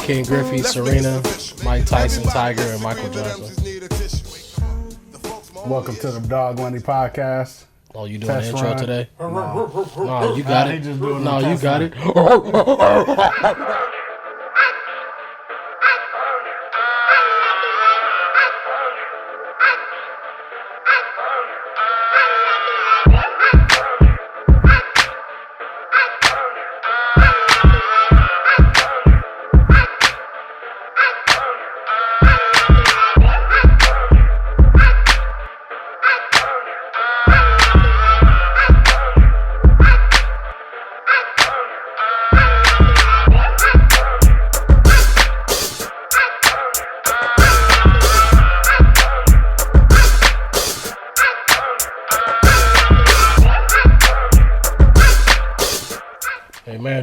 King Griffey, Serena, Mike Tyson, Tiger, and Michael Johnson. Welcome to the Dawg Money Podcast. Oh, you doing the intro today? No, you got it. No, you got it.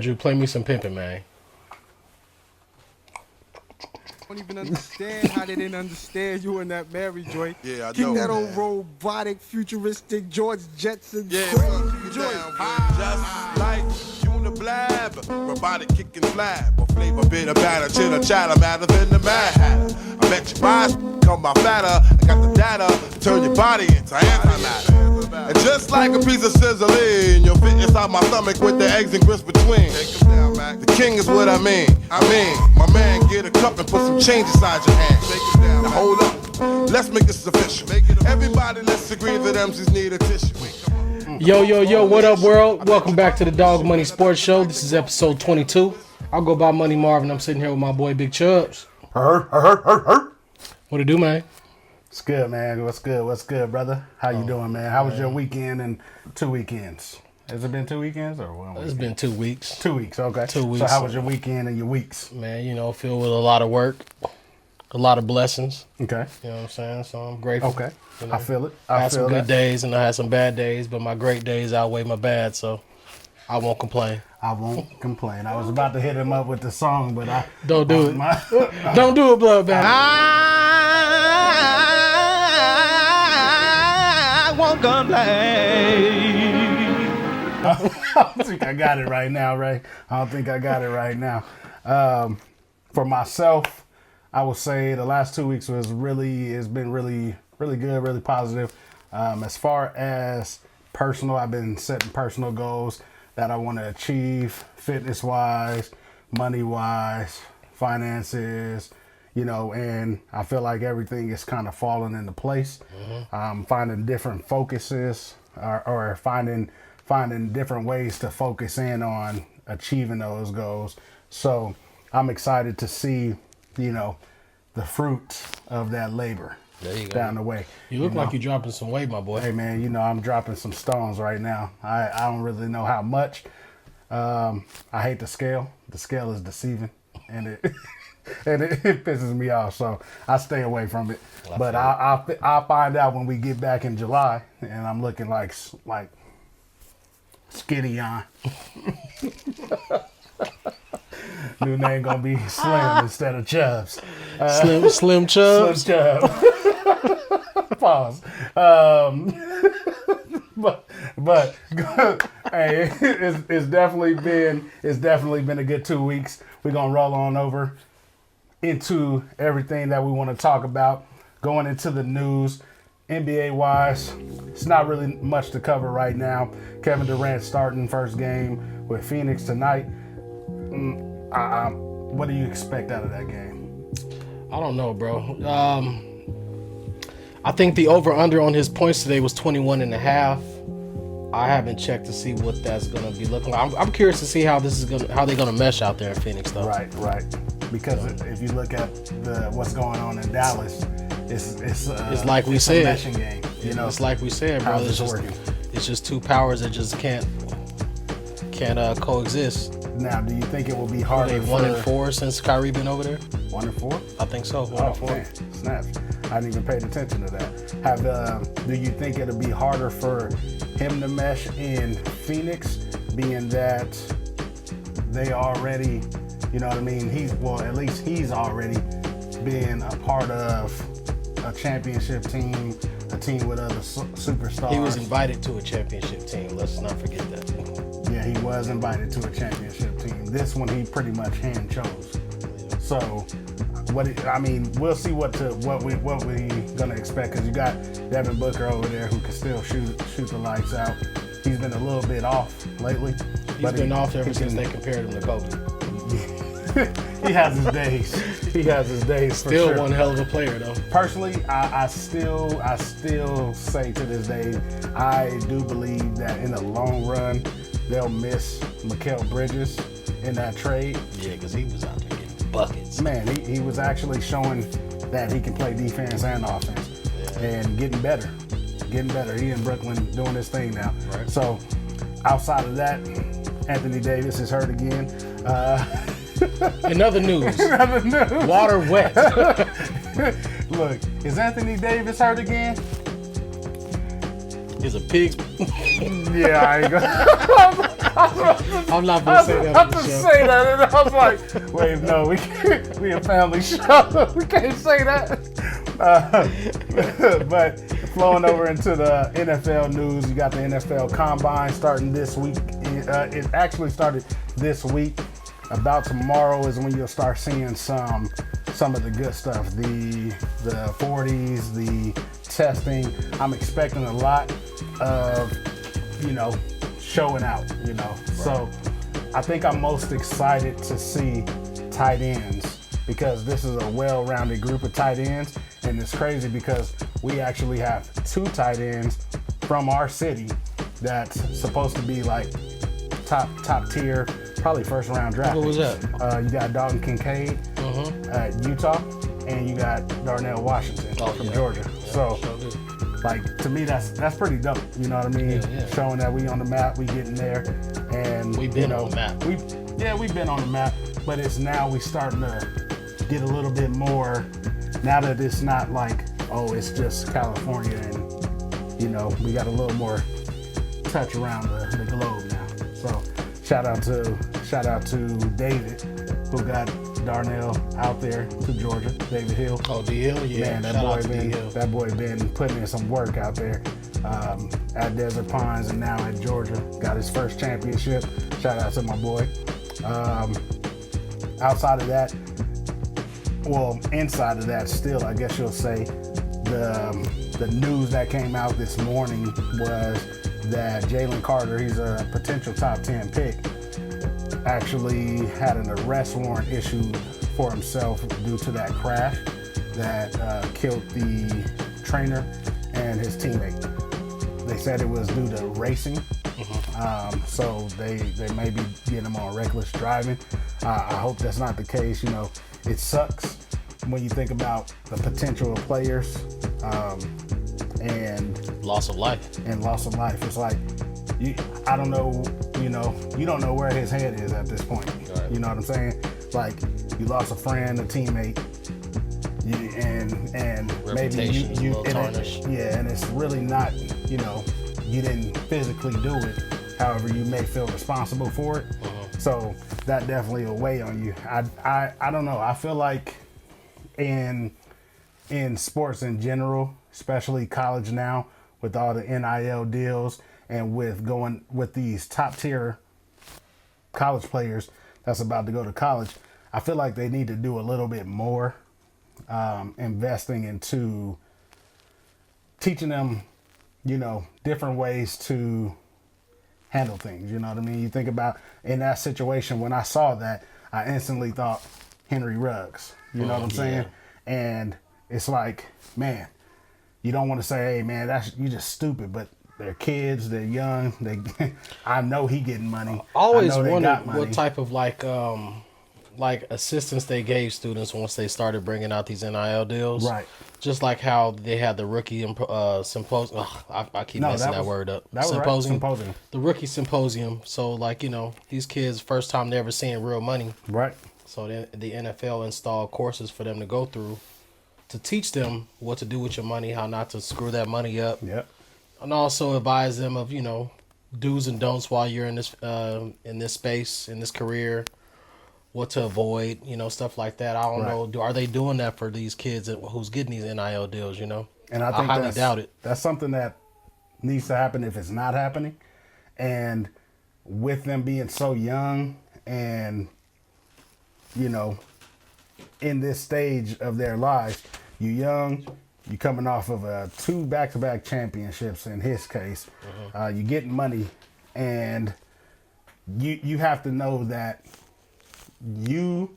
Drew, play me some pimpin', man. Don't even understand how they didn't understand you in that Mary joint. Yeah, I Keep know, that man. old robotic, futuristic George Jetson Yeah, crazy joint. just like Uniblab, robotic kicking flab, or flavor bit of batter, chitter chatter, matter than the Mad Hatter. I bet your eyes come my fatter. I got the data to turn your body into antimatter. And just like a piece of sizzling, you'll fit inside my stomach with the eggs and grits between. Take 'em down, Mac. The king is what I mean. My man, get a cup and put some change inside your hand. Take 'em down, now hold up, let's make this official. Everybody, let's agree that MCs need a tissue. Yo, what up, world? Welcome back to the Dawg Money Sports Show. This is episode 22. I'll go by Money Marvin. I'm sitting here with my boy Big Chubbs. What it do, man? It's good, man. What's good, brother? How you doing, man? How was your weekend and 2 weekends? Has it been 2 weekends or 1 week? It's been 2 weeks. 2 weeks, okay. 2 weeks. So how was your weekend and your weeks? Man, filled with a lot of work, a lot of blessings. Okay. You know what I'm saying? So I'm grateful. Okay. You know, I feel it. I had some good days and I had some bad days, but my great days outweigh my bad, so I won't complain. I won't complain. I was about to hit him up with the song, but I... Don't do it. Don't do it, Bloodbath. I won't complain. I don't think I got it right now, Ray. I don't think I got it right now. For myself, I would say the last 2 weeks has been really good, really positive. As far as personal, I've been setting personal goals that I want to achieve, fitness-wise, money-wise, finances, and I feel like everything is kind of falling into place. Finding different focuses or finding different ways to focus in on achieving those goals. So I'm excited to see, the fruits of that labor down the way. You look like you're dropping some weight, my boy. Hey, man, I'm dropping some stones right now. I don't really know how much. I hate the scale. The scale is deceiving, and it it pisses me off. So I stay away from it. But I'll find out when we get back in July, and I'm looking like skinny on. New name gonna be Slim instead of Chubbs. Slim Chubbs. Slim Chubbs. Pause. But hey, it's definitely been a good 2 weeks. We're gonna roll on over into everything that we want to talk about. Going into the news, NBA wise, it's not really much to cover right now. Kevin Durant starting first game with Phoenix tonight. What do you expect out of that game? I don't know, bro. I think the over-under on his points today was 21.5. I haven't checked to see what that's gonna be looking like. I'm curious to see how they're gonna mesh out there in Phoenix, though. Right. Because if you look at what's going on in Dallas, it's like we said, a meshing game. It's like we said, bro. It's just two powers that just can't coexist. Now, do you think it will be harder? They 1-4 since Kyrie been over there. 1-4? I think so. 1-4. Man, snaps. I didn't even pay attention to that. Do you think it'll be harder for him to mesh in Phoenix, being that they already, at least he's already been a part of a championship team, a team with other superstars. He was invited to a championship team. Let's not forget that. Yeah, he was invited to a championship team. This one he pretty much hand chose. So we'll see what we gonna expect, because you got Devin Booker over there who can still shoot the lights out. He's been a little bit off lately. He's been off ever since they compared him to Kobe. He has his days. He has his days. Still for sure. one hell of a player though. Personally, I still say to this day, I do believe that in the long run they'll miss Mikal Bridges in that trade. Yeah, because he was out there getting buckets. Man, he was actually showing that he can play defense and offense, and getting better. He in Brooklyn doing his thing now. Right. So outside of that, Anthony Davis is hurt again. In other news, water wet. Look, is Anthony Davis hurt again? Is a pig's. Yeah, I ain't gonna. I'm not gonna say that. I was say that, and I was like, "Wait, no, we can't. We a family show. We can't say that." But flowing over into the NFL news, you got the NFL Combine starting this week. It actually started this week. About tomorrow is when you'll start seeing some of the good stuff, the 40s, the testing. I'm expecting a lot of, showing out, Right. So I think I'm most excited to see tight ends, because this is a well-rounded group of tight ends, and it's crazy because we actually have 2 tight ends from our city that's supposed to be like top tier, probably first round draft. What was that? You got Dalton Kincaid at Utah, and you got Darnell Washington from Georgia. Yeah, so, sure like, to me, that's pretty dope. You know what I mean? Yeah. Showing that we on the map, we getting there, and We've been on the map. We've been on the map, but it's now we starting to get a little bit more. Now that it's not like, oh, it's just California, and we got a little more touch around the globe now. So shout out to David, who got Darnell out there to Georgia. David Hill. Oh, D Hill, yeah. Man, that boy been putting in some work out there at Desert Pines and now at Georgia. Got his first championship. Shout out to my boy. Outside of that, inside of that, still, I guess you'll say, the news that came out this morning was that Jalen Carter, he's a potential top 10 pick, actually had an arrest warrant issued for himself due to that crash that killed the trainer and his teammate. They said it was due to racing. So they may be getting him on reckless driving. I hope that's not the case. It sucks when you think about the potential of players and loss of life. It's like, I don't know, you don't know where his head is at this point. Right. You know what I'm saying? Like, you lost a friend, a teammate, and maybe you and it's really not, you didn't physically do it. However, you may feel responsible for it. So that definitely will weigh on you. I don't know. I feel like in sports in general, especially college now, with all the NIL deals and with these top tier college players that's about to go to college, I feel like they need to do a little bit more investing into teaching them, different ways to handle things. You know what I mean? You think about in that situation, when I saw that, I instantly thought Henry Ruggs. You know what I'm saying? And it's like, man, you don't want to say, hey, man, you just stupid, but they're kids, they're young. I know he getting money. I always wondered what type of like assistance they gave students once they started bringing out these NIL deals. Right. Just like how they had the rookie symposium. I keep messing that word up. That was symposium. Right. The rookie symposium. So like, these kids, first time they're ever seeing real money. Right. So the NFL installed courses for them to go through to teach them what to do with your money, how not to screw that money up. Yep. And also advise them of, do's and don'ts while you're in this space, in this career, what to avoid, stuff like that. I don't know. Are they doing that for these kids who's getting these NIL deals, And I think highly doubt it. That's something that needs to happen if it's not happening. And with them being so young and, in this stage of their lives. You young, you coming off of 2 back-to-back championships in his case. You getting money, and you have to know that you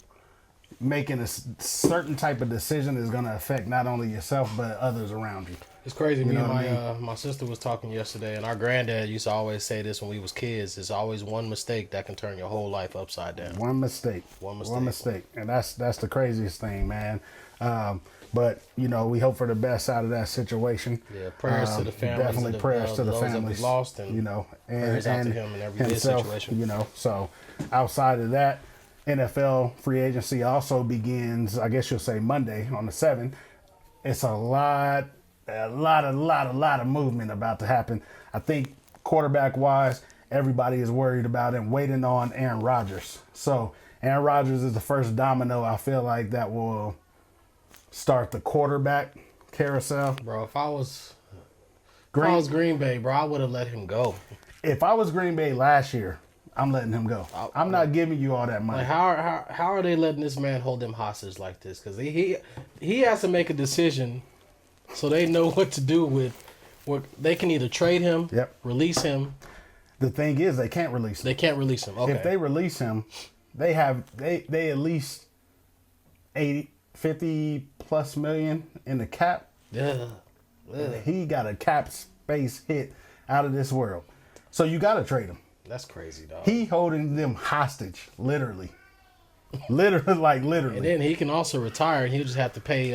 making a certain type of decision is going to affect not only yourself but others around you. It's crazy. You Me know and what I mean? my sister was talking yesterday, and our granddad used to always say this when we was kids. There's always one mistake that can turn your whole life upside down. One mistake, and that's the craziest thing, man. But we hope for the best out of that situation. Yeah, prayers to the families. Definitely prayers to the those that families. we lost, and and prayers out to him in every himself, situation. So outside of that, NFL free agency also begins, I guess you'll say Monday on the 7th. It's a lot of movement about to happen. I think quarterback wise, everybody is worried about and waiting on Aaron Rodgers. So Aaron Rodgers is the first domino I feel like that will start the quarterback carousel. Bro, if I was Green Bay, bro, I would have let him go. If I was Green Bay last year, I'm letting him go. I'm not giving you all that money. Like how are they letting this man hold them hostage like this? Because he has to make a decision, so they know what to do with. What they can either trade him, release him. The thing is, they can't release him. They can't release him. Okay. If they release him, they at least 50 plus million in the cap. Yeah. He got a cap space hit out of this world. So you got to trade him. That's crazy, dog. He holding them hostage, literally. Literally. And then he can also retire, and he'll just have to pay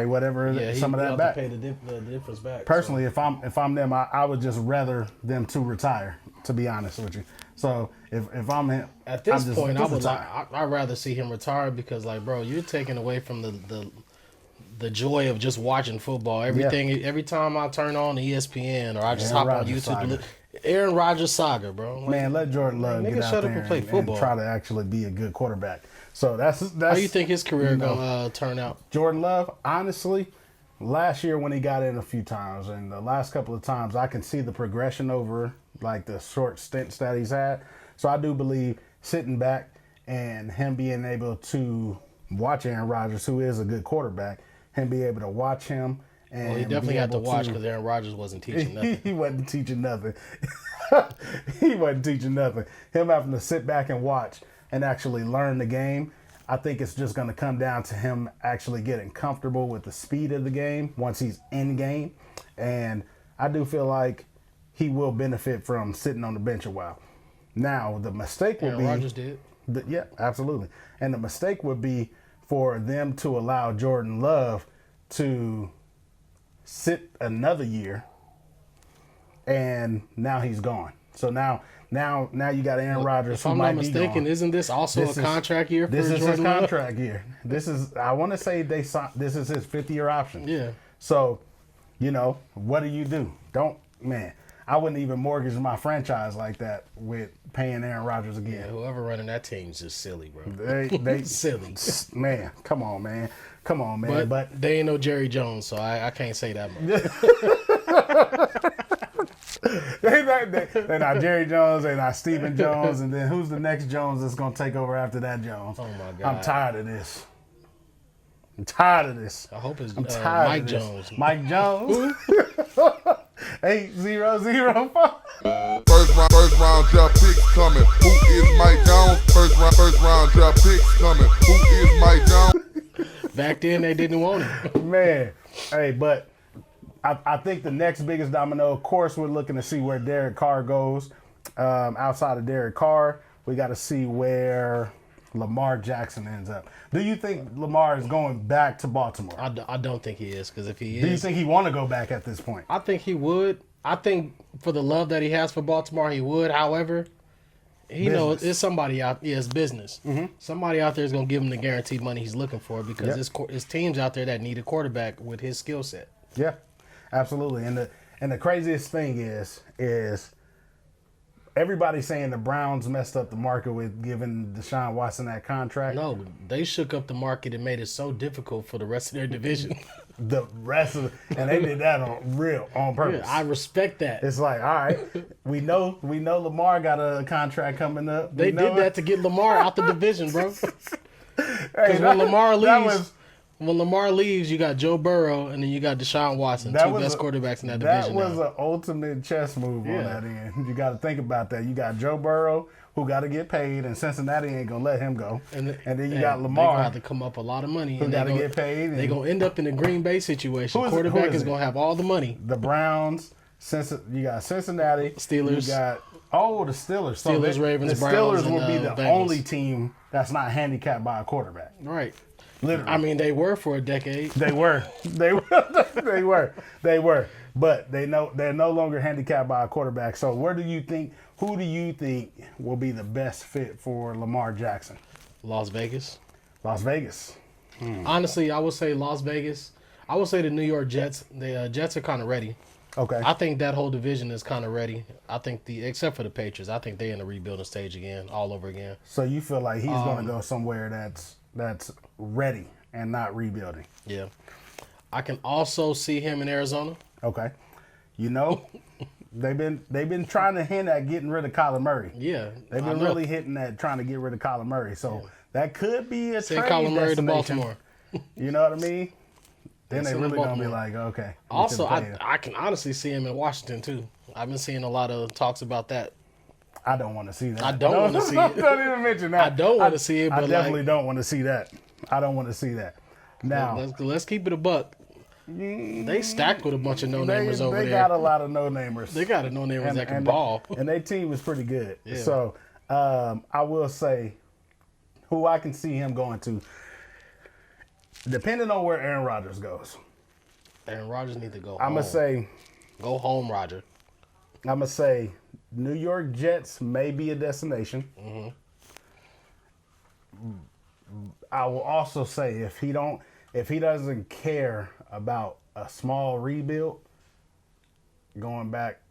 whatever some of that back. Pay the difference back. Personally, if I'm them, I would just rather them to retire. To be honest with you, so if I'm him, at this point, I'd rather see him retire because, like, bro, you're taking away from the joy of just watching football. Every time I turn on ESPN or I just hop on YouTube. Aaron Rodgers saga, bro. Like, man, let Jordan Love get out there and play football. And try to actually be a good quarterback. So that's how you think his career gonna turn out? Jordan Love, honestly, last year when he got in a few times and the last couple of times, I can see the progression over like the short stints that he's had. So I do believe sitting back and him being able to watch Aaron Rodgers, who is a good quarterback, him be able to watch him. Well, he definitely had to watch because Aaron Rodgers wasn't teaching nothing. He wasn't teaching nothing. He wasn't teaching nothing. Him having to sit back and watch and actually learn the game, I think it's just going to come down to him actually getting comfortable with the speed of the game once he's in game. And I do feel like he will benefit from sitting on the bench a while. Now, the mistake would be... Aaron Rodgers did. Yeah, absolutely. And the mistake would be for them to allow Jordan Love to sit another year, and now he's gone. So now you got Aaron Rodgers. If I'm not mistaken, isn't this also a contract year for Jordan Love? This is his contract year. This is, I want to say this is his 5th-year option. Yeah. So, what do? Man, I wouldn't even mortgage my franchise like that with paying Aaron Rodgers again. Yeah, whoever running that team is just silly, bro. They silly. Man, come on, man. But they ain't no Jerry Jones, so I can't say that much. They're not Jerry Jones, they're not Stephen Jones, and then who's the next Jones that's going to take over after that Jones? Oh, my God. I'm tired of this. I hope it's Mike Jones. Mike Jones? 8005. First round draft picks coming. Who is Mike Jones? First round draft picks coming. Who is Mike Jones? Back then, they didn't want him. Man, hey, but I think the next biggest domino, of course, we're looking to see where Derek Carr goes. Outside of Derek Carr, we got to see where Lamar Jackson ends up. Do you think Lamar is going back to Baltimore? I don't think he is, because if he is... Do you think he want to go back at this point? I think he would. I think for the love that he has for Baltimore, he would. However, he knows it's somebody out... Yeah, it's business. Mm-hmm. Somebody out there is going to give him the guaranteed money he's looking for because it's teams out there that need a quarterback with his skill set. Yeah, absolutely. And the craziest thing is everybody's saying the Browns messed up the market with giving Deshaun Watson that contract. No, they shook up the market and made it so difficult for the rest of their division. And they did that on purpose. Yeah, I respect that. It's like, all right, we know Lamar got a contract coming up. They did that to get Lamar out the division, bro. Because when Lamar leaves, you got Joe Burrow and then you got Deshaun Watson, two best quarterbacks in that division. That was an ultimate chess move on that end. You got to think about that. You got Joe Burrow, who got to get paid, and Cincinnati ain't gonna let him go. And then you got Lamar, they gonna have to come up a lot of money, who got to get paid. They're gonna end up in a Green Bay situation. Quarterback is gonna have all the money. The Browns. You got Cincinnati, Steelers. You got the Steelers. Steelers, Ravens, the Browns, Steelers will be the Bengals. only team that's not handicapped by a quarterback. Right. Literally. I mean, they were for a decade. They were. But they're no longer handicapped by a quarterback. So who do you think will be the best fit for Lamar Jackson? Las Vegas. Las Vegas. Honestly, I would say Las Vegas. I would say the New York Jets. The Jets are kind of ready. Okay. I think that whole division is kind of ready. I think except for the Patriots, I think they're in the rebuilding stage again, all over again. So you feel like he's going to go somewhere that's ready and not rebuilding. Yeah. I can also see him in Arizona. Okay. You know, they've been trying to hint at getting rid of Kyler Murray. Yeah. They've been really hitting at trying to get rid of Kyler Murray. So that could be a Send trade Kyler Murray to destination. Baltimore. You know what I mean? Then they Send really him going to be Baltimore. like, okay. Also, I can honestly see him in Washington, too. I've been seeing a lot of talks about that. I don't want to see that. I don't want to see it. Don't even mention that. I don't want to see it, but I definitely don't want to see that. I don't want to see that. Now, let's keep it a buck. They stacked with a bunch of no-namers over there. They got a lot of no-namers. They got a no-namers that can ball. And their team is pretty good. Yeah. So, I will say who I can see him going to, depending on where Aaron Rodgers goes. Aaron Rodgers need to go home. I'm going to say... Go home, Roger. I'm going to say New York Jets may be a destination. Mm-hmm. I will also say if he doesn't care about a small rebuild, going back,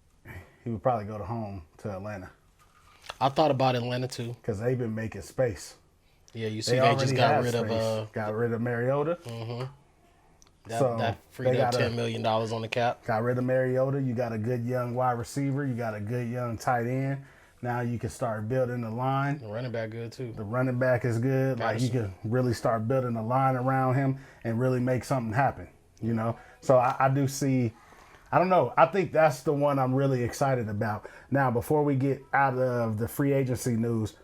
he would probably go to Atlanta. I thought about Atlanta too. Because they've been making space. Yeah, you see they just got rid of Mariota. Mm-hmm. That freed up $10 million on the cap. Got rid of Mariota. You got a good young wide receiver. You got a good young tight end. Now you can start building the line. The running back good too. The running back is good. Like you can really start building a line around him and really make something happen. You know? So I do see, I don't know. I think that's the one I'm really excited about. Now, before we get out of the free agency news,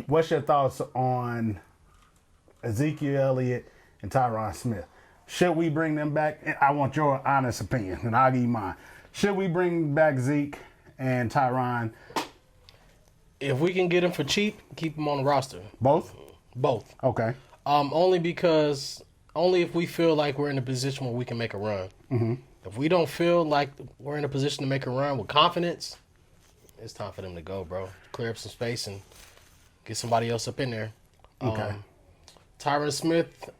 what's your thoughts on Ezekiel Elliott and Tyron Smith? Should we bring them back? I want your honest opinion, and I'll give you mine. Should we bring back Zeke and Tyron? If we can get them for cheap, keep them on the roster. Both? Both. Okay. Only if we feel like we're in a position where we can make a run. Mm-hmm. If we don't feel like we're in a position to make a run with confidence, it's time for them to go, bro. Clear up some space and get somebody else up in there. Okay. Tyron Smith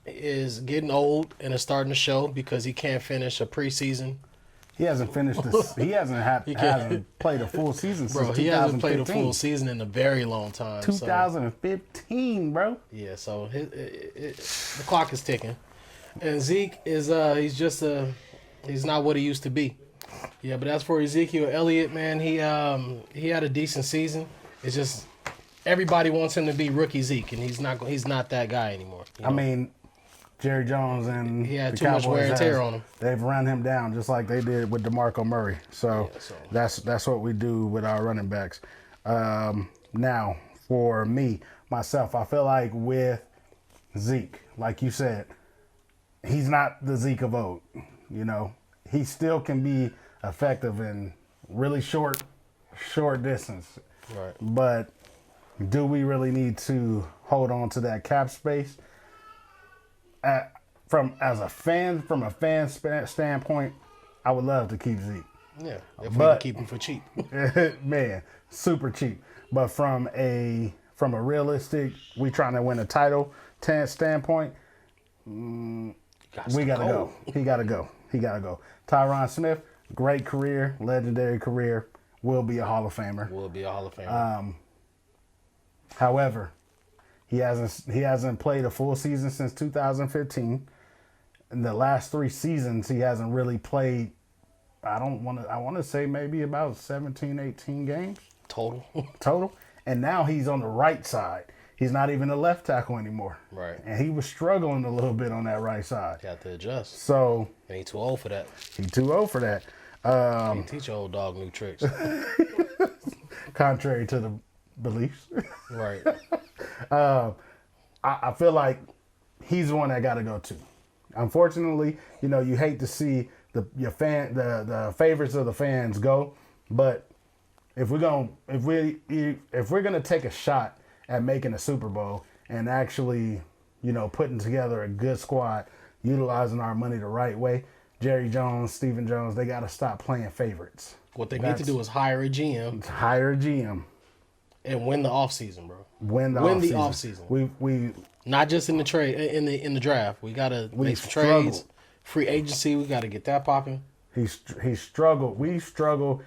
is getting old and is starting to show because he can't finish a preseason. He hasn't finished this. He hasn't played a full season since 2015. He hasn't played a full season in a very long time. 2015, bro. Yeah, so the clock is ticking. And Zeke is he's not what he used to be. Yeah, but as for Ezekiel Elliott, man, he had a decent season. It's just everybody wants him to be rookie Zeke, and he's not that guy anymore. I mean, Jerry Jones and he had the too much wear and tear on him. They've run him down just like they did with DeMarco Murray. So, that's what we do with our running backs. Now, for myself, I feel like with Zeke, like you said, he's not the Zeke of old. You know, he still can be effective in really short distance. Right. But do we really need to hold on to that cap space? From a fan standpoint, I would love to keep Zeke. Yeah, if we can keep him for cheap. Man, super cheap. But from a realistic, we trying to win a title standpoint, we gotta go. He gotta go. Tyron Smith, great career, legendary career, will be a Hall of Famer. However, he hasn't played a full season since 2015. In the last 3 seasons, he hasn't really played. I want to say maybe about 17, 18 games total. And now he's on the right side. He's not even a left tackle anymore. Right. And he was struggling a little bit on that right side. Got to adjust. So And he too old for that. he too old for that. He teach old dog new tricks. Contrary to the beliefs. Right. I feel like he's the one that got to go too. Unfortunately, you know, you hate to see the favorites of the fans go, but if we're gonna take a shot at making a Super Bowl and actually, you know, putting together a good squad, utilizing our money the right way, Jerry Jones, Stephen Jones, they got to stop playing favorites. What they need to do is hire a GM Hire a GM. and win the offseason, bro. Win the offseason. We Not just in the trade in the draft. We gotta make some struggled. trades. Free agency, we gotta get that popping. he struggled. We struggle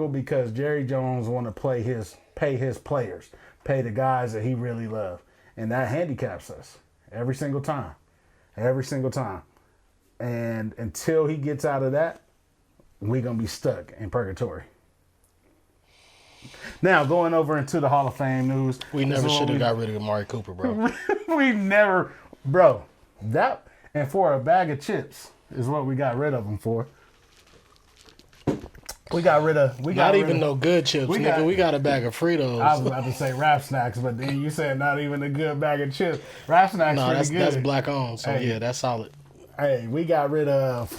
because Jerry Jones want to pay his players, pay the guys that he really loves, and that handicaps us every single time. And until he gets out of that, we're gonna be stuck in purgatory. Now, going over into the Hall of Fame news. We never should have got rid of Amari Cooper, bro. We never, bro. That and for a bag of chips is what we got rid of him for. We got rid of. Not even no good chips, nigga. We got a bag of Fritos. I was about to say Rap Snacks, but then you said not even a good bag of chips. Rap Snacks, no, pretty good. that's black owned. So Hey. yeah, that's solid. Hey, we got rid of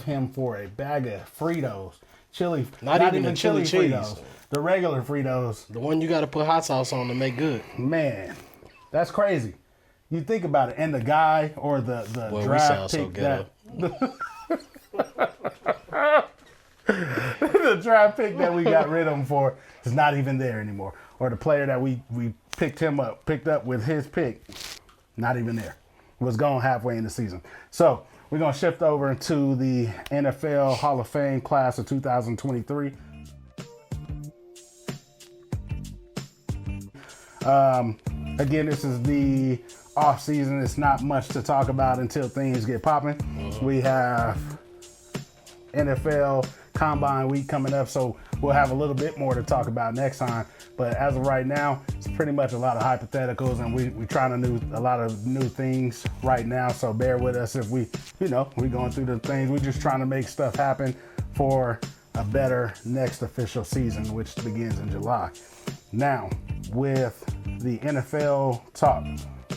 him for a bag of Fritos. Chili, Not even the chili cheese. Fritos. The regular Fritos. The one you got to put hot sauce on to make good. Man, that's crazy. You think about it, and the guy or the Boy, we draft sound so pick ghetto. the draft pick that we got rid of him for is not even there anymore. Or the player that we picked up with his pick, not even there. Was gone halfway in the season. So we're gonna shift over into the NFL Hall of Fame class of 2023. Again, this is the off season. It's not much to talk about until things get popping. We have NFL Combine week coming up, so we'll have a little bit more to talk about next time. But as of right now, it's pretty much a lot of hypotheticals, and we're trying to do a lot of new things right now. So bear with us if we're going through the things. We're just trying to make stuff happen for a better next official season, which begins in July. Now, with the NFL talk,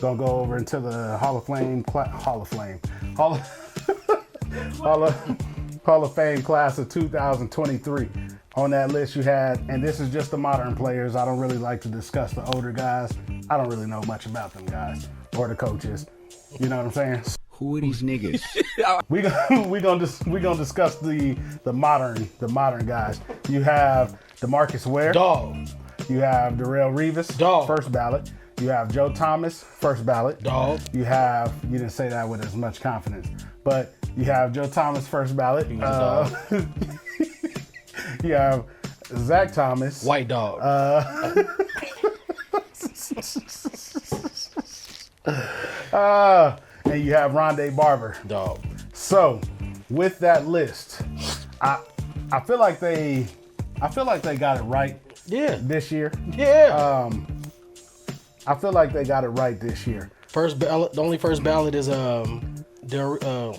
gonna go over into the Hall of Fame class of 2023. On that list you had, and this is just the modern players. I don't really like to discuss the older guys. I don't really know much about them guys or the coaches. You know what I'm saying? Who are these niggas? We gonna discuss the modern guys. You have DeMarcus Ware. Dawg. You have Darrelle Revis. Dawg. First ballot. You have Joe Thomas. First ballot. Dawg. You didn't say that with as much confidence, but you have Joe Thomas first ballot. He was a dog. You have Zach Thomas. White dog. And you have Rondé Barber. Dog. So, with that list, I feel like they got it right Yeah. this year. Yeah. I feel like they got it right this year. First ballot. The only first ballot is Darrelle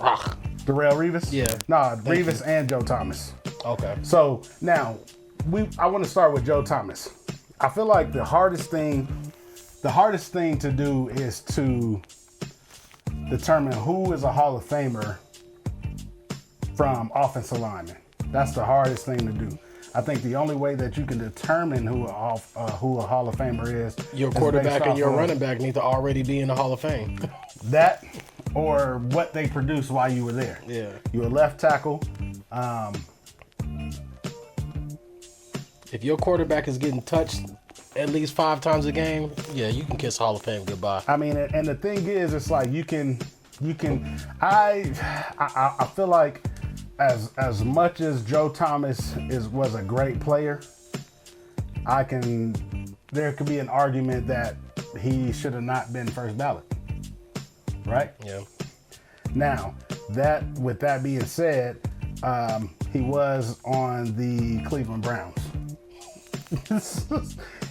Revis? Yeah. Nah, Revis and Joe Thomas. Okay. So now I want to start with Joe Thomas. I feel like the hardest thing to do is to determine who is a Hall of Famer from offensive linemen. That's the hardest thing to do. I think the only way that you can determine who a Hall of Famer is Your is quarterback based and your off of running back need to already be in the Hall of Fame. that or what they produced while you were there. Yeah. You were left tackle. If your quarterback is getting touched at least 5 times a game, yeah, you can kiss Hall of Fame goodbye. I mean, and the thing is, it's like you can. I feel like as much as Joe Thomas was a great player, there could be an argument that he should have not been first ballot, right? Yeah. Now, with that being said, he was on the Cleveland Browns.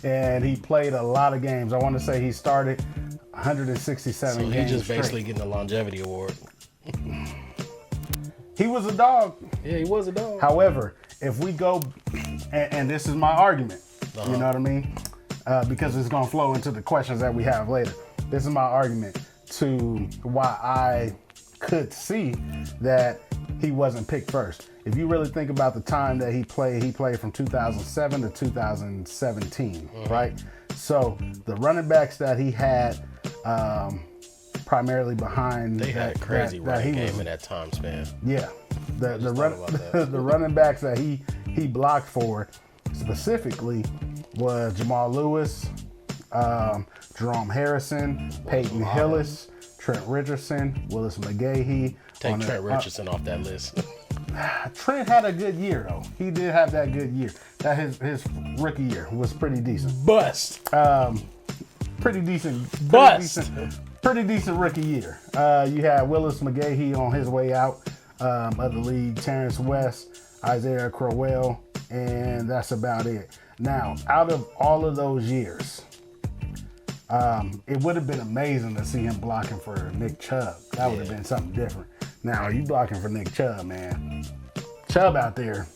and he played a lot of games. I want to say he started 167 So games. he's just straight. basically getting a longevity award. He was a dog. Yeah, he was a dog. However, if we go, and this is my argument, you know what I mean? Because it's going to flow into the questions that we have later. This is my argument to why I could see that he wasn't picked first. If you really think about the time that he played from 2007 to 2017, right? So the running backs that he had, primarily behind, They had a crazy running game was, in that time span. yeah, the about that. the running backs that he blocked for specifically was Jamal Lewis, Jerome Harrison, Peyton Hillis, Trent Richardson, Willis McGahee. Take Trent Richardson off that list. Trent had a good year though. He did have that good year. That his rookie year was pretty decent. Bust. Pretty decent. Bust. Pretty decent rookie year. You had Willis McGahee on his way out of the league, Terrence West, Isaiah Crowell, and that's about it. Now, out of all of those years, it would have been amazing to see him blocking for Nick Chubb. That would have been something different. Now, you blocking for Nick Chubb, man. Chubb out there,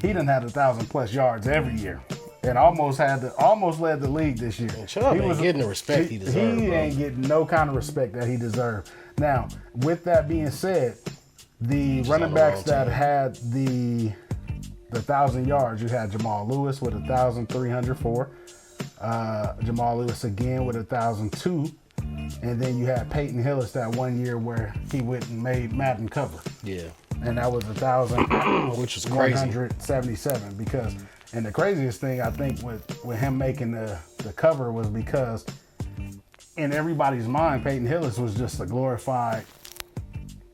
he done had 1,000+ yards every year. And almost led the league this year. And Chubb ain't getting the respect he deserves. He bro. ain't getting no kind of respect that he deserved. Now, with that being said, the running backs that had the 1,000 yards, you had Jamal Lewis with 1,304. Jamal Lewis again with 1,002. And then you had Peyton Hillis that one year where he went and made Madden cover. Yeah. And that was 1,000, Which is crazy. 177 because, and the craziest thing I think with him making the cover was because in everybody's mind, Peyton Hillis was just a glorified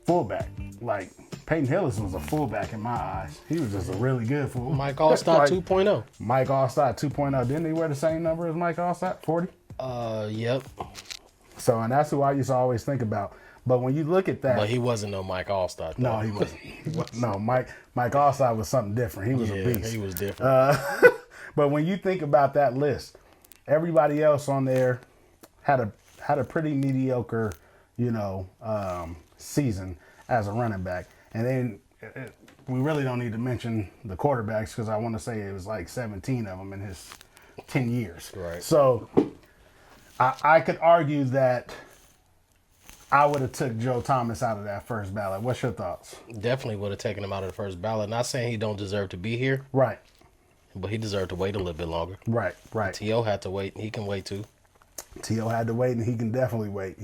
fullback. Like, Peyton Hillis was a fullback in my eyes. He was just a really good fullback. Mike Allstott Like, 2.0. Mike Allstott 2.0. Didn't he wear the same number as Mike Allstott? 40? Yep. So, and that's who I used to always think about. But when you look at that. But he wasn't no Mike Allstott. No, he wasn't. No, Mike Allstott was something different. He was a beast. He was different. But when you think about that list, everybody else on there had a pretty mediocre, season as a running back. And then we really don't need to mention the quarterbacks because I want to say it was like 17 of them in his 10 years. Right. So I could argue that I would have took Joe Thomas out of that first ballot. What's your thoughts? Definitely would have taken him out of the first ballot. Not saying he don't deserve to be here, Right. but he deserved to wait a little bit longer. Right. T.O. had to wait, and he can wait too. T.O. had to wait, and he can definitely wait.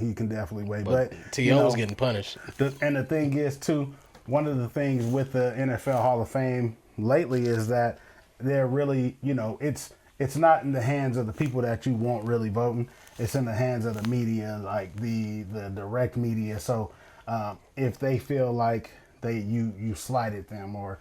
But T.O. was getting punished. And the thing is, too, one of the things with the NFL Hall of Fame lately is that they're really, it's not in the hands of the people that you want really voting. It's in the hands of the media, like the direct media. So if they feel like you slighted them or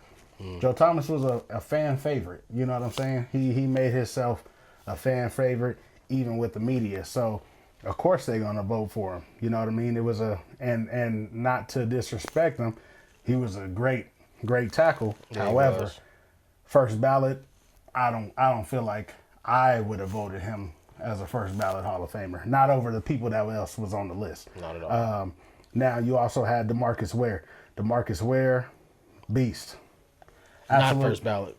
Joe Thomas was a fan favorite, you know what I'm saying? He made himself a fan favorite even with the media. So of course they're gonna vote for him. You know what I mean? It was and not to disrespect him, he was a great tackle. Yeah, However, first ballot, I don't feel like I would have voted him as a first ballot Hall of Famer. Not over the people that else was on the list. Not at all. Now you also had DeMarcus Ware. DeMarcus Ware, beast. Not first ballot.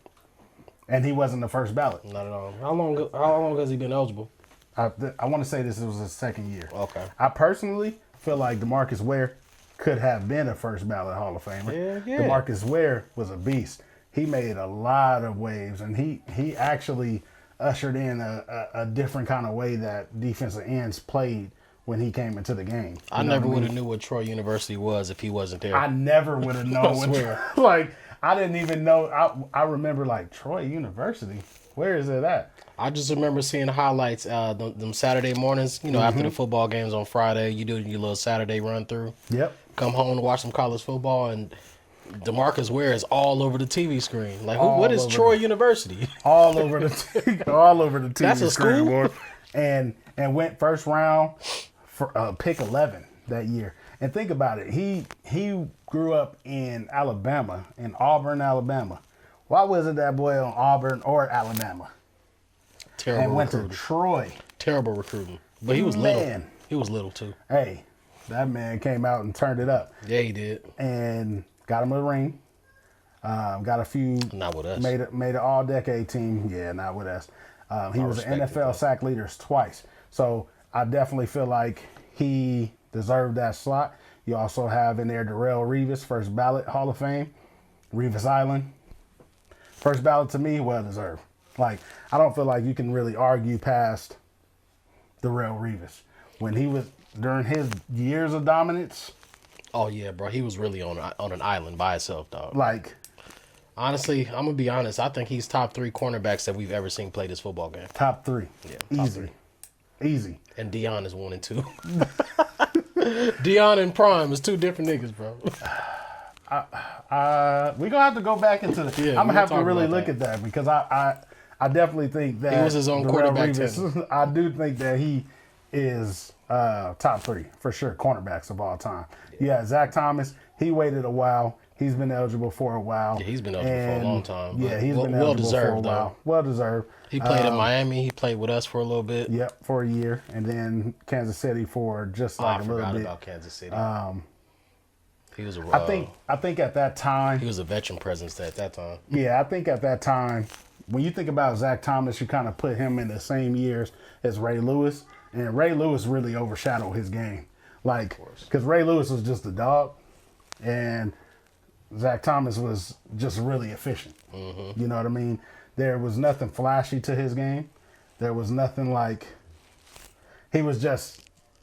And he wasn't the first ballot. Not at all. How long has he been eligible? I want to say this was his second year. Okay. I personally feel like DeMarcus Ware could have been a first ballot Hall of Famer. Yeah. DeMarcus Ware was a beast. He made a lot of waves, and he actually ushered in a different kind of way that defensive ends played when he came into the game. I never would have knew what Troy University was if he wasn't there. I never would have known what I didn't even know. I remember like Troy University. Where is it at? I just remember seeing highlights them Saturday mornings, after the football games on Friday. You do your little Saturday run through. Yep. Come home to watch some college football, and DeMarcus Ware is all over the TV screen. Like, what is Troy University? All over the TV That's a screen, school? boy. And went first round for pick 11 that year. And think about it. He grew up in Alabama, in Auburn, Alabama. Why wasn't that boy on Auburn or Alabama? Terrible and went recruiting. to Troy. Terrible recruiting. But he was little. Man. He was little too. Hey, that man came out and turned it up. Yeah, he did. And got him a ring. Got a few. Not with us. Made an all-decade team. Yeah, not with us. He was an respect it, NFL though. sack leaders twice. So I definitely feel like he deserved that slot. You also have in there Darrell Revis, first ballot Hall of Fame. Revis Island. First ballot to me, well deserved. Like, I don't feel like you can really argue past Darrell Revis. When he was, during his years of dominance, Oh yeah, bro. He was really on an island by himself, dog. like, Honestly, I'm gonna be honest. I think he's top 3 cornerbacks that we've ever seen play this football game. top 3. Yeah, top Easy. 3. Easy. And Dion is 1 and 2. Dion and Prime is 2 different niggas, bro. We're going to have to go back into the... Yeah, I'm going to we'll have to talk really about look that. at that because I definitely think that... He was his own Darrell quarterback Revis, I do think that he is top 3, for sure, cornerbacks of all time. Yeah, Zach Thomas, he waited a while. He's been eligible for a while. Yeah, he's been eligible for a long time, but Yeah, he's been well eligible deserved, for a while. though. Well deserved. He played in Miami. He played with us for a little bit. Yep, for a year. And then Kansas City for just I like a little forgot bit. about Kansas City. He was a I think at that time... he was a veteran presence at that time. Yeah, I think at that time, when you think about Zach Thomas, you kind of put him in the same years as Ray Lewis. And Ray Lewis really overshadowed his game. Like, because Ray Lewis was just a dog. And Zach Thomas was just really efficient. You know what I mean? There was nothing flashy to his game. There was nothing like... He was just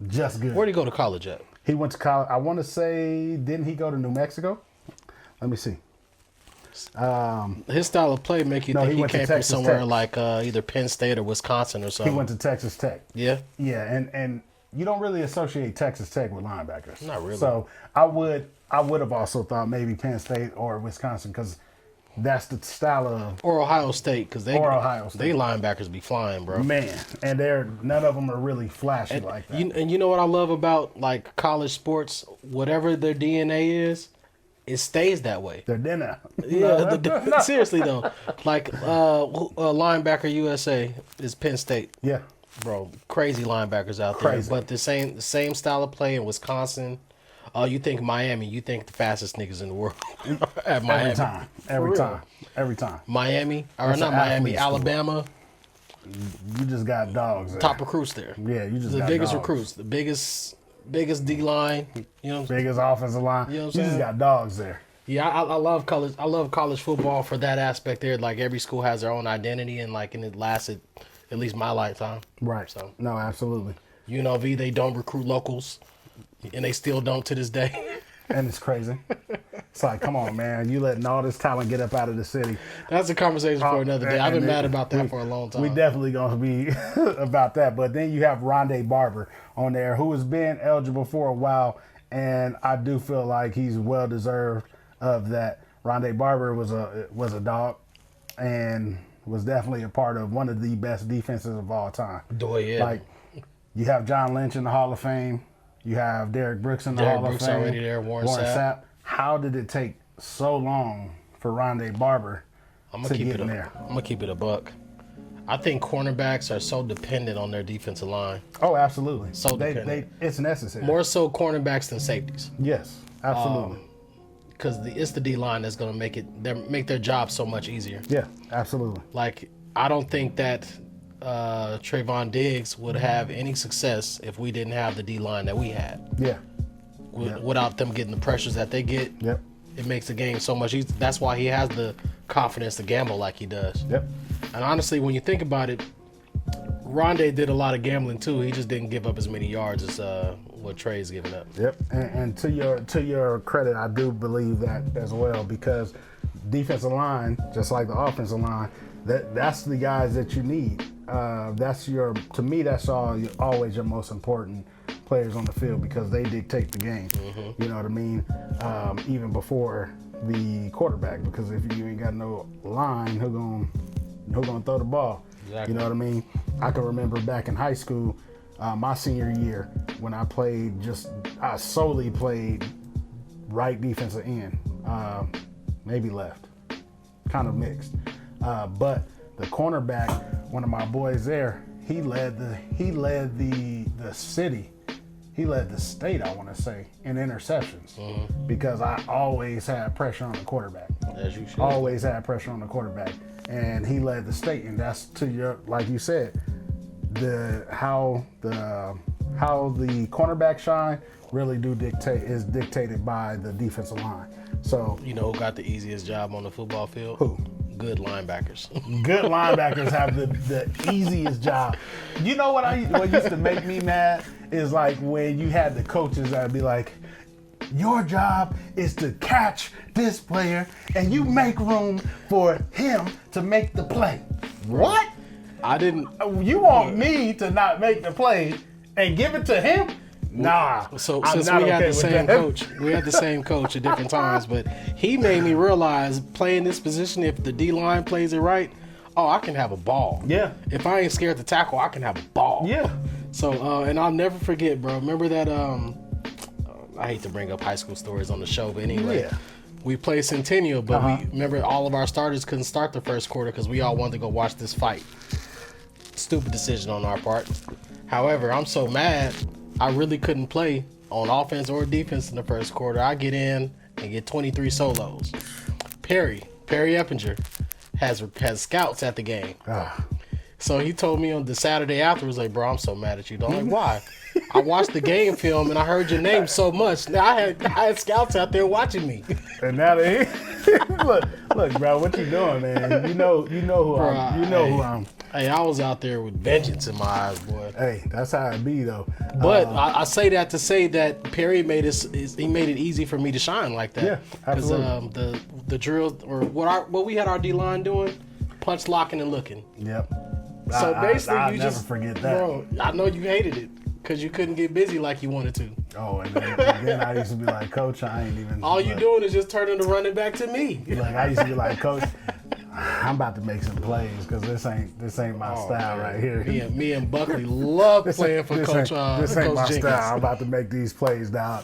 good. Where'd he go to college at? He went to college. I want to say, didn't he go to New Mexico? Let me see. His style of play make you No, think he he went to came from Texas somewhere Tech. like either Penn State or Wisconsin or He something. went to Texas Tech. Yeah. Yeah, and you don't really associate Texas Tech with linebackers. Not really. So I would have also thought maybe Penn State or Wisconsin because that's the style of Or Ohio State, because Or Ohio State. they linebackers be flying, bro. man, and none of them are really flashy like that. You know what I love about like college sports? Whatever their DNA is, it stays that way. They're dinner. Yeah, seriously though. Like linebacker USA is Penn State. Yeah, Bro, crazy linebackers out Crazy. there. But the same style of play in Wisconsin. You think Miami, you think the fastest niggas in the world at Miami. every real. time, every time. Miami, or That's not an Miami, athlete school. Alabama, You just got dogs. There. top recruits there. Yeah, you just The got biggest dogs. recruits, the biggest D line. You know, Biggest offensive line. You know what I'm You just saying? got dogs there. yeah, I love college. I love college football for that aspect there. Like every school has their own identity, and it lasted at least my lifetime. Right. So No, absolutely. UNLV, they don't recruit locals, and they still don't to this day. And it's crazy. It's like, come on, man. You letting all this talent get up out of the city. That's a conversation for another day. I've been And mad about that for a long time. We definitely going to be about that. But then you have Rondé Barber on there, who has been eligible for a while. And I do feel like he's well deserved of that. Rondé Barber was a dog and was definitely a part of one of the best defenses of all time. Yeah. Like, you have John Lynch in the Hall of Fame. You have Derek Brooks in the Derek Hall Brooks of Fame. already there, Warren Sapp. How did it take so long for Rondé Barber I'm to gonna keep get it in a, there? I'm gonna keep it a buck. I think cornerbacks are so dependent on their defensive line. Oh, absolutely. So they dependent. it's necessary. More so cornerbacks than safeties. Yes, absolutely. Because it's the D line that's gonna make their job so much easier. Yeah, absolutely. Like I don't think that Trayvon Diggs would have any success if we didn't have the D line that we had. Yeah. Without them getting the pressures that they get, Yep. it makes the game so much easier. That's why he has the confidence to gamble like he does. Yep. And honestly, when you think about it, Rondé did a lot of gambling too. He just didn't give up as many yards as what Trey's giving up. Yep. And to your credit, I do believe that as well because defensive line, just like the offensive line, that's the guys that you need. To me, that's always your most important players on the field because they dictate the game. Mm-hmm. You know what I mean? Even before the quarterback, because if you ain't got no line, who gonna throw the ball? Exactly. You know what I mean? I can remember back in high school, my senior year, when I solely played right defensive end, maybe left, kind of mixed. But cornerback, one of my boys there, he led the city. He led the state, I want to say, in interceptions because I always had pressure on the quarterback. As you should. Always had pressure on the quarterback, and he led the state. And that's to your, like you said, how the cornerback shine really is dictated by the defensive line. So You know who got the easiest job on the football field? Who? Good linebackers. good linebackers have the easiest job. You know what used to make me mad is like when you had the coaches that'd be like, your job is to catch this player and you make room for him to make the play. What? I didn't. You want me to not make the play and give it to him? Nah. So I'm since not we had okay the with same that. coach, we had the same coach at different times, but he made me realize playing this position, if the D line plays it right, I can have a ball. Yeah. If I ain't scared to tackle, I can have a ball. Yeah. So and I'll never forget, bro. Remember that? I hate to bring up high school stories on the show, but anyway. Yeah. We played Centennial, but we remember all of our starters couldn't start the first quarter because we all wanted to go watch this fight. Stupid decision on our part. However, I'm so mad, I really couldn't play on offense or defense in the first quarter. I get in and get 23 solos. Perry Eppinger has scouts at the game. So he told me on the Saturday afterwards, like, bro, I'm so mad at you. I'm like, why? I watched the game film and I heard your name so much. Now I had scouts out there watching me. And now they look, bro, what you doing, man? You know who I am. Hey, I was out there with vengeance in my eyes, boy. Hey, that's how it be though. But I say that to say that Perry made it easy for me to shine like that. Yeah, absolutely. Because the drill or what we had our D line doing, punch, locking, and looking. Yep. So basically, I'll you never just forget that. Bro, I know you hated it because you couldn't get busy like you wanted to. Oh, and then I used to be like, Coach, I ain't even. All you doing is just turning the running back to me. Like I used to be like, Coach, I'm about to make some plays because this ain't my style right here. Me and Buckley love playing for Coach This ain't Coach my Jenkins. style. I'm about to make these plays down.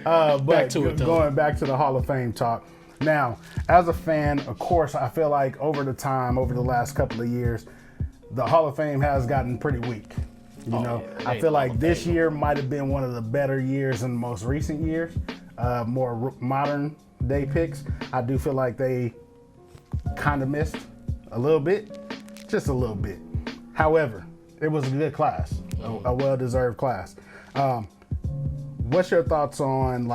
But Back to it, though. Going back to the Hall of Fame talk. Now, as a fan, of course, I feel like over the last couple of years, the Hall of Fame has gotten pretty weak. You know, yeah, I feel like this year might have been one of the better years in the most recent years. More modern day picks. I do feel like they kind of missed a little bit, just a little bit. However, it was a good class, a well-deserved class. What's your thoughts on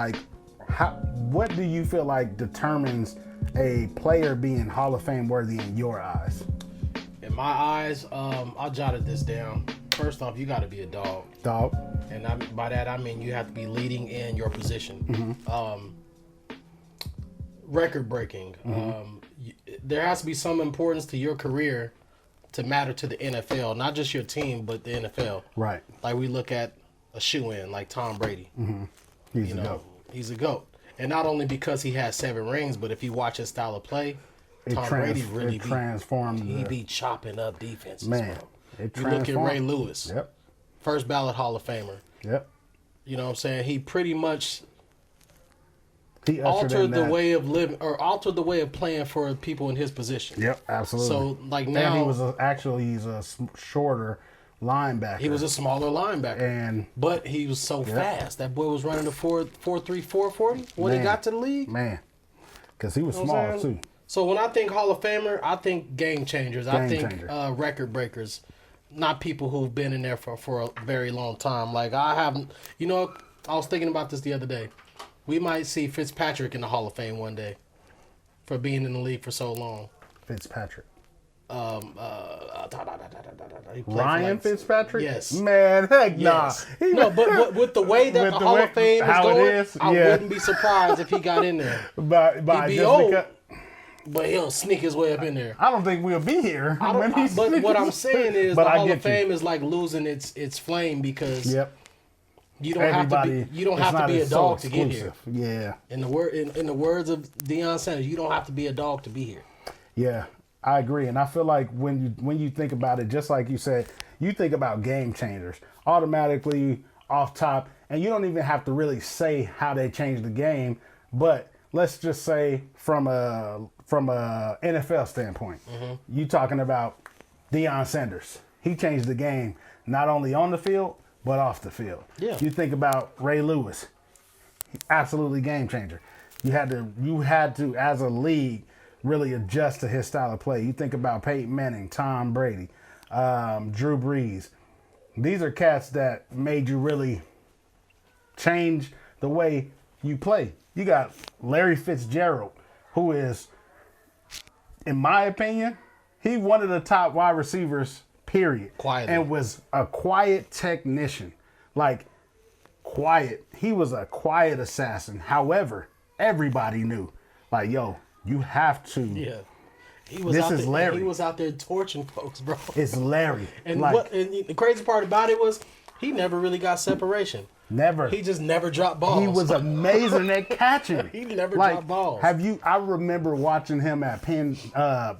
what do you feel like determines a player being Hall of Fame worthy in your eyes? In my eyes, I jotted this down. First off, you got to be a dog. Dog. And by that, I mean you have to be leading in your position. Record breaking. There has to be some importance to your career to matter to the NFL, not just your team, but the NFL. Right. Like we look at a shoe-in, like Tom Brady. He's a GOAT. He's a GOAT. And not only because he has 7 rings, but if you watch his style of play, Tom Brady really transformed. He be chopping up defenses, Man, bro. it You look at Ray transformed. Lewis. Yep. First ballot Hall of Famer. Yep. You know what I'm saying? He pretty much He ushered in altered the that. way of living or altered the way of playing for people in his position. Yep, absolutely. So like and now he was he's a shorter linebacker. he was a smaller linebacker. But he was so fast. That boy was running the 4.33, 4.40 when he got to the league. Man, because he was You know what I'm small saying? too. So when I think Hall of Famer, I think game changers. I Game think changer. record breakers, not people who've been in there for a very long time. Like I haven't, I was thinking about this the other day. We might see Fitzpatrick in the Hall of Fame one day for being in the league for so long. Fitzpatrick. He played for Ryan Fitzpatrick? Yes. Man, heck Yes. nah. No, but with the way that With the the Hall way- of Fame is how it going, is, I yeah. wouldn't be surprised if he got in there. By He'd be just old. because But he'll sneak his way up in there. I don't think we'll be here. But what I'm saying is But the I Hall get of Fame is like losing its flame because Yep. you don't have to be a dog to get here. Yeah. In the words of Deion Sanders, you don't have to be a dog to be here. Yeah, I agree, and I feel like when you think about it, just like you said, you think about game changers automatically off top, and you don't even have to really say how they changed the game. But let's just say from a from a NFL standpoint. You talking about Deion Sanders. He changed the game not only on the field, but off the field. Yeah. You think about Ray Lewis. Absolutely game changer. You had to, as a league, really adjust to his style of play. You think about Peyton Manning, Tom Brady, Drew Brees. These are cats that made you really change the way you play. You got Larry Fitzgerald, who is, in my opinion, he one of the top wide receivers, period. Quietly. And was a quiet technician. Like, quiet. He was a quiet assassin. However, everybody knew, like, yo, you have to. Yeah. He was This out is there, Larry. He was out there torching folks, bro. It's Larry. And like, and the crazy part about it was he never really got separation. never. He just never dropped balls. He was amazing at catching. He never dropped balls. I remember watching him at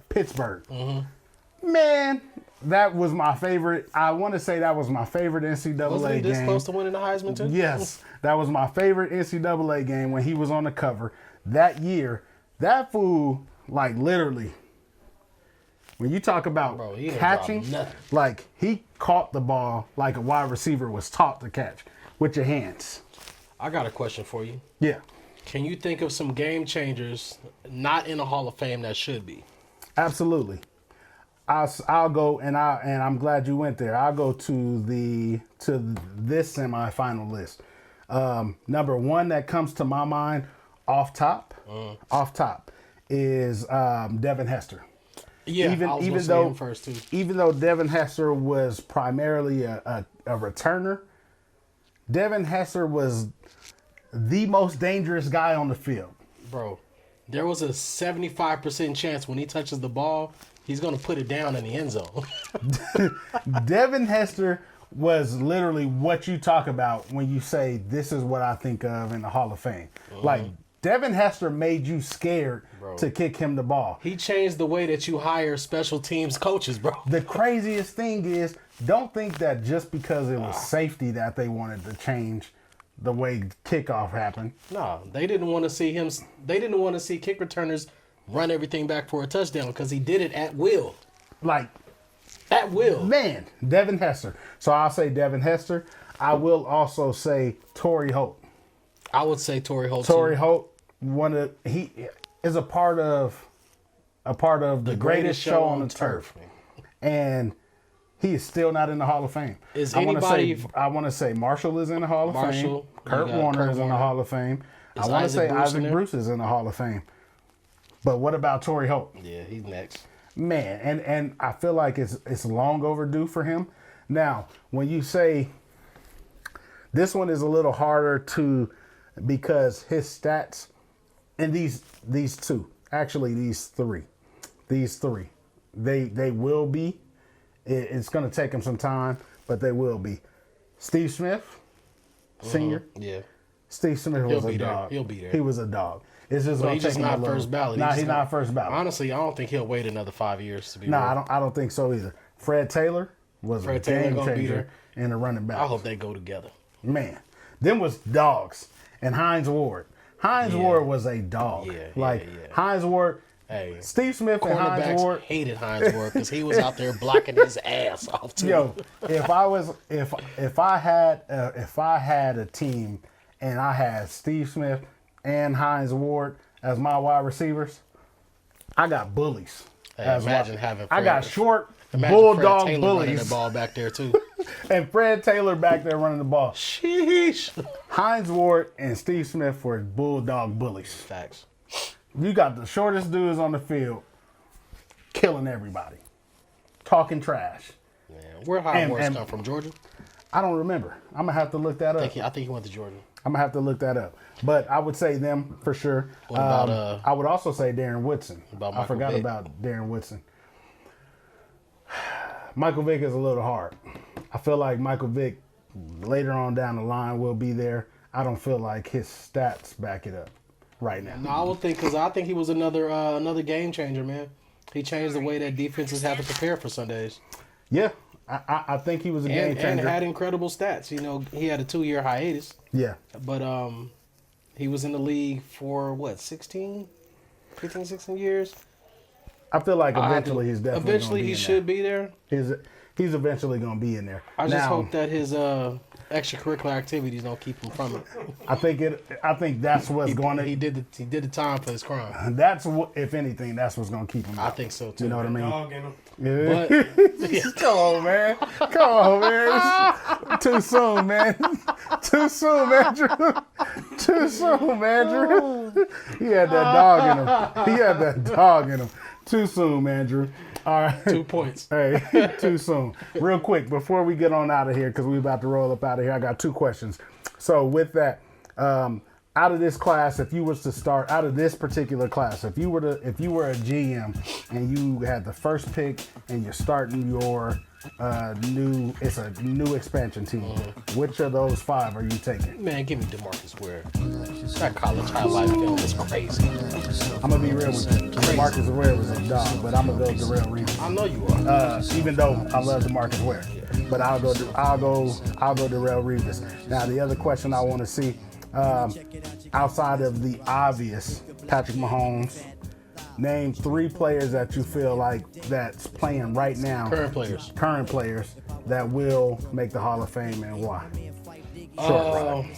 Pittsburgh. Mm-hmm. Man, that was my favorite. I want to say that was my favorite NCAA Wasn't he this game. close to winning the Heisman too? Yes, that was my favorite NCAA game when he was on the cover that year. That fool, like, literally, when you talk about Bro, he didn't catching, drop nothing. like, he caught the ball like a wide receiver was taught to catch with your hands. I got a question for you. Yeah, Can you think of some game changers not in the Hall of Fame that should be? absolutely. I'll go, and I'm glad you went there. I'll go to this semifinal list. Number one that comes to my mind off top is Devin Hester. Yeah, Even I was even gonna say though him first too. even though Devin Hester was primarily a returner, Devin Hester was the most dangerous guy on the field. Bro, there was a 75% chance when he touches the ball, he's gonna put it down in the end zone. Devin Hester was literally what you talk about when you say this is what I think of in the Hall of Fame. Like, Devin Hester made you scared to kick him the ball. He changed the way that you hire special teams coaches, bro. The craziest thing is, don't think that just because it was safety that they wanted to change the way kickoff happened. No, they didn't want to see him. They didn't want to see kick returners run everything back for a touchdown because he did it at will. Like, At will. man, Devin Hester. So I'll say Devin Hester. I will also say Torrey Holt. I would say Torrey Holt. Torrey too. Holt, he is a part of the greatest show on the turf. And he is still not in the Hall of Fame. Is I anybody? want to say Marshall is in the Hall of Marshall, Fame. Kurt you got Warner Kurt is in the Warner. Hall of Fame. Is I want to Isaac say Bruce in Isaac there? Bruce is in the Hall of Fame. But what about Torrey Holt? Yeah, he's next. Man, and I feel like it's long overdue for him. Now, when you say this one is a little harder to, because his stats, and these three, they will be. It's going to take him some time, but they will be. Steve Smith, senior. Yeah. Steve Smith was a be there. dog. He'll be there. He was a dog. It's just But going he's to take just him a not little. first ballot. Nah, just he's not first ballot. Honestly, I don't think he'll wait another 5 years to be. No, real. I don't think so either. Fred Taylor was Fred a Taylor game gonna be changer there. in the running back. I hope they go together. Man, them was dogs. And Hines Ward. Hines Ward was a dog. Yeah, Hines Ward. Hey, Steve Smith and Hines cornerbacks Ward. hated Hines Ward because he was out there blocking his ass off too. Yo, if I had a team and I had Steve Smith and Hines Ward as my wide receivers, I got bullies. Hey, as imagine wide- having I got Fred- short Imagine bulldog Fred Taylor running the bullies ball back there too. and Fred Taylor back there running the ball. Sheesh. Hines Ward and Steve Smith were bulldog bullies. Facts. You got the shortest dudes on the field killing everybody, talking trash. Man, where Hines Ward and- come from? Georgia? I don't remember. I'm gonna have to look that up. I think he went to Georgia. I'm gonna have to look that up. But I would say them for sure. What about, I would also say Darren Woodson. about I Michael forgot Vick? about Darren Woodson. Michael Vick is a little hard. I feel like Michael Vick later on down the line will be there. I don't feel like his stats back it up right now. No, I would think because I think he was another game changer, man. He changed the way that defenses have to prepare for Sundays. Yeah, I think he was a game And changer. had incredible stats. You know, he had a 2-year hiatus, Yeah, but he was in the league for what, 16? 15, 16 years. I feel like eventually he's definitely Eventually gonna be he in should be there. He's eventually going to be in there. I just hope that his extracurricular activities don't keep him from it. I think that's what's going to. He did the time for his crime. That's what, if anything, that's what's going to keep him out. I think so too. You know what I mean? Dog in him. Yeah. But Come on, man. Come on, man. Too soon, man. Too soon, Andrew. Too soon, Andrew. He had that dog in him. He had that dog in him. Too soon, Andrew. All right. 2 points. Hey, too soon. Real quick, before we get on out of here, because we're about to roll up out of here, I got 2 questions. So with that, out of this class, if you was to start out of this particular class, if you were a GM and you had the first pick and you're starting your it's a new expansion team, which of those 5 are you taking? Man, give me DeMarcus Ware. That college highlight film is crazy. I'm gonna be real with you. DeMarcus Ware was a dog, but I'm gonna go Darrell Reeves. I know you are. Even though I love DeMarcus Ware, but I'll go Darrell Reeves. Now the other question I want to see, outside of the obvious, Patrick Mahomes, name 3 players that you feel like that's playing right now. Current players that will make the Hall of Fame and why. I'm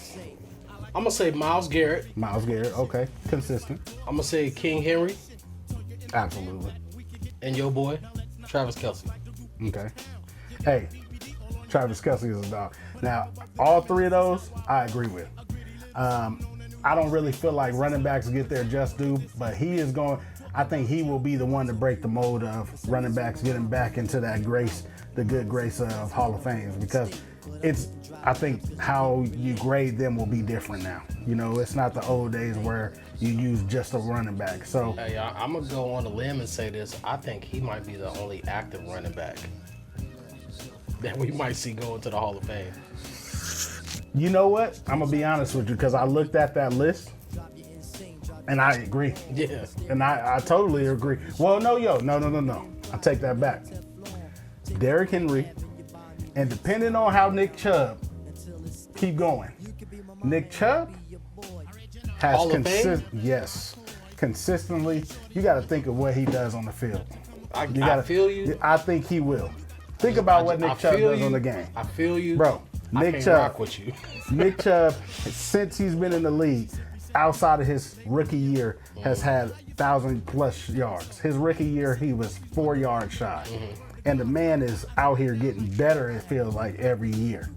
gonna say Myles Garrett. Okay, consistent. I'm gonna say King Henry Absolutely. and your boy Travis Kelce. Okay. Hey, Travis Kelce is a dog. Now, all 3 of those, I agree with. I don't really feel like running backs get their just due, but I think he will be the one to break the mold of running backs getting back into that the good grace of Hall of Fame, because I think how you grade them will be different now. You know, it's not the old days where you use just a running back. So Hey, I'm gonna go on a limb and say this. I think he might be the only active running back that we might see go into the Hall of Fame. you know what? I'm gonna be honest with you, because I looked at that list and I agree. Yeah. And I totally agree. Well, no. I take that back. Derrick Henry, and depending on how Nick Chubb keep going, Nick Chubb has Hall of Fame? Yes, consistently. You got to think of what he does on the field. I feel you. I think he will. Think about what Nick Chubb does on the game. I feel you, Bro. I Nick can't Chubb. rock with you. Nick Chubb, since he's been in the league, outside of his rookie year, has had 1,000+ yards. His rookie year, he was 4 yards shy. And the man is out here getting better, it feels like, every year.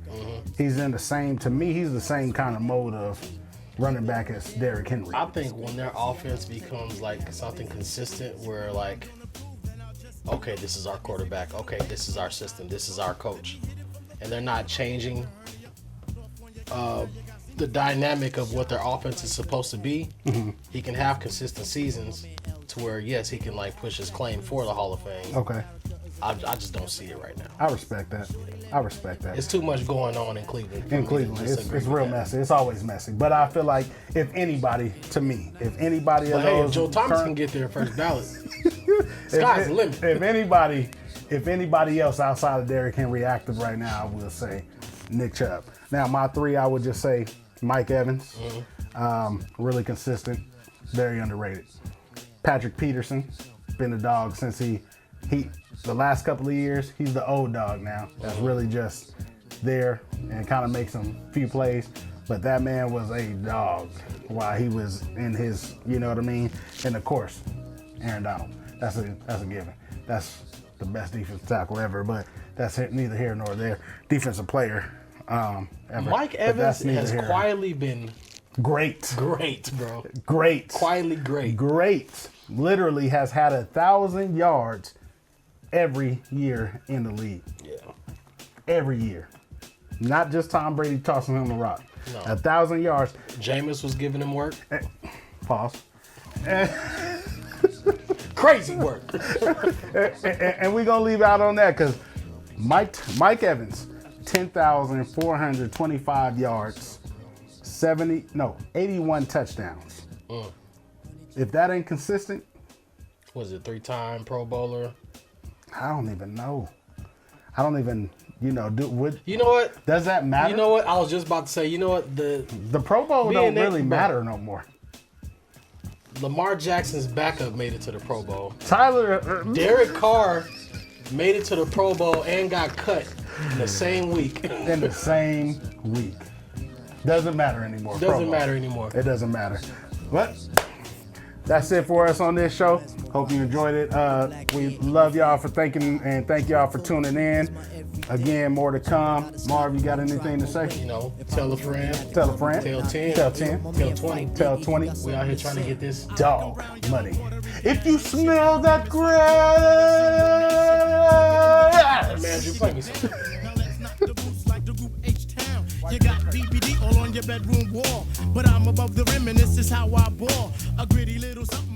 He's in the same kind of mode of running back as Derrick Henry. I think when their offense becomes like something consistent where like, okay, this is our quarterback, okay, this is our system, this is our coach, and they're not changing the dynamic of what their offense is supposed to be, he can have consistent seasons to where, yes, he can like push his claim for the Hall of Fame. Okay. I just don't see it right now. I respect that. It's too much going on in Cleveland. It's real messy. It's always messy. But I feel like if anybody of those, Joe Thomas can get there first ballot. Sky's the limit. If anybody else outside of Derrick Henry active right now, I will say Nick Chubb. Now my 3, I would just say Mike Evans, really consistent, very underrated. Patrick Peterson, been a dog since he the last couple of years. He's the old dog now. That's really just there and kind of makes some few plays. But that man was a dog while he was in his, you know what I mean? And of course, Aaron Donald. That's a given. That's the best defensive tackle ever, but that's neither here nor there. Defensive player ever. Mike Evans has quietly been great, bro. Great. Quietly great. Great. Literally has had 1,000 yards every year in the league. Yeah. Every year. Not just Tom Brady tossing him the rock. No. 1,000 yards. Jameis was giving him work. Pause. Crazy work. And we're going to leave out on that because Mike Evans, 10,425 yards, 81 touchdowns. If that ain't consistent. Was it 3-time Pro Bowler? I don't even know. I don't even, you know what? Does that matter? You know what? I was just about to say, you know what? The Pro Bowl don't really matter no more. Lamar Jackson's backup made it to the Pro Bowl. Tyler. Derek Carr made it to the Pro Bowl and got cut in the same week. In the same week. Doesn't matter anymore. Doesn't matter anymore. It doesn't matter. But that's it for us on this show. Hope you enjoyed it. We love y'all for thinking and thank y'all for tuning in. Again, more to come. Marv, you got anything to say? You know, tell a friend. Tell a friend. Tell 10. Tell 10. Tell 20. Tell 20. We out here trying to get this Dawg money. If you smell that grass. Man, you play me something. You got BBD all on your bedroom wall, but I'm above the rim and this is how I ball. A gritty little something.